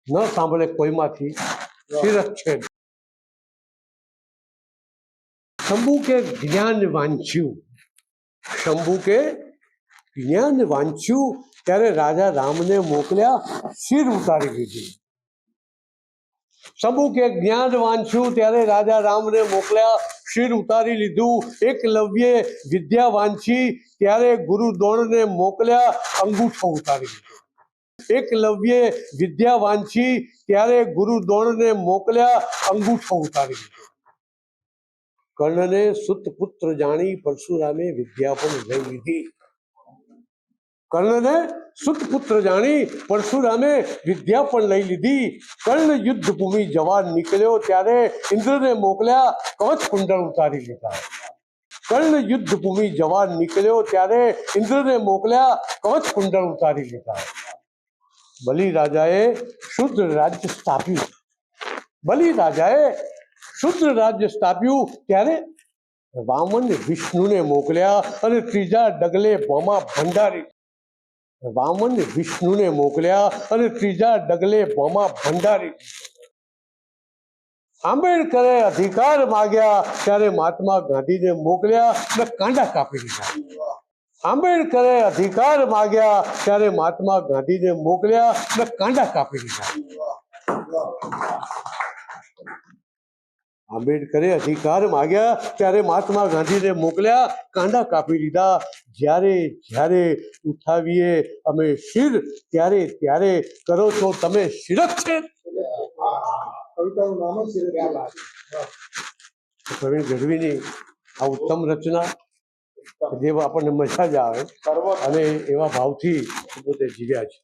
ન સાંભળે કોઈમાંથી શિરચ્છેદ। શંભુ કે જ્ઞાન વાંચ્યું, શંભુ કે જ્ઞાન વાંચ્યું ત્યારે રાજા રામને મોકલ્યા શિર ઉતારી લીધી। શંભુ કે જ્ઞાન વાંચ્યું ત્યારે રાજા રામને મોકલ્યા શિર ઉતારી લીધું। એકલવ્યે વિદ્યા વાંચી ત્યારે ગુરુ દ્રોણને મોકલ્યા અંગૂઠો ઉતારી લીધો। એકલવ્યે વિદ્યા વાંચી ત્યારે ગુરુ દ્રોણને મોકલ્યા અંગૂઠો ઉતારી લીધો। કર્ણને સુત પુત્ર જાણી પરશુરામે વિદ્યા પણ લઈ લીધી। કર્ણને સુત પુત્ર જાણી પરશુરામે વિદ્યા પણ લઈ લીધી। કર્ણ યુદ્ધ ભૂમિ જવા નીકળ્યો ત્યારે ઇન્દ્રને મોકલ્યા કવચ કુંડળ ઉતારી લીધા। કર્ણ યુદ્ધ ભૂમિ જવા નીકળ્યો ત્યારે ઇન્દ્રને મોકલ્યા કવચ કુંડળ ઉતારી લીધા। બલિ રાજાએ શુદ્ર રાજ્ય સ્થાપ્યું, બલિ રાજાએ શુદ્ર રાજ્ય સ્થાપ્યું ત્યારે વામન વિષ્ણુને મોકલ્યા અને ત્રીજા ડગલે ભોમા ભંડારી। વામન વિષ્ણુને મોકલ્યા અને ત્રીજા ડગલે ભોમા ભંડારી। આંબેડકરે અધિકાર માગ્યા ત્યારે મહાત્મા ગાંધીને મોકલ્યા અને કાંડા કાપી દીધા। આંબેડકરે અધિકાર માગ્યા ત્યારે મહાત્મા ગાંધીને મોકલ્યા અને કાંડા કાપી દીધા। આંબેડકરે અધિકાર માગ્યા ત્યારે મહાત્મા ગાંધીને મોકલ્યા કાંડા કાપી દીધા। જ્યારે જ્યારે ઉઠાવીએ અમે શિર ત્યારે ત્યારે કરો છો તમે શિરચ્છેદ। પ્રવીણ ગઢવીની આ ઉત્તમ રચના જે આપણને મજા જ આવે અને એવા ભાવથી પોતે જીવ્યા છે।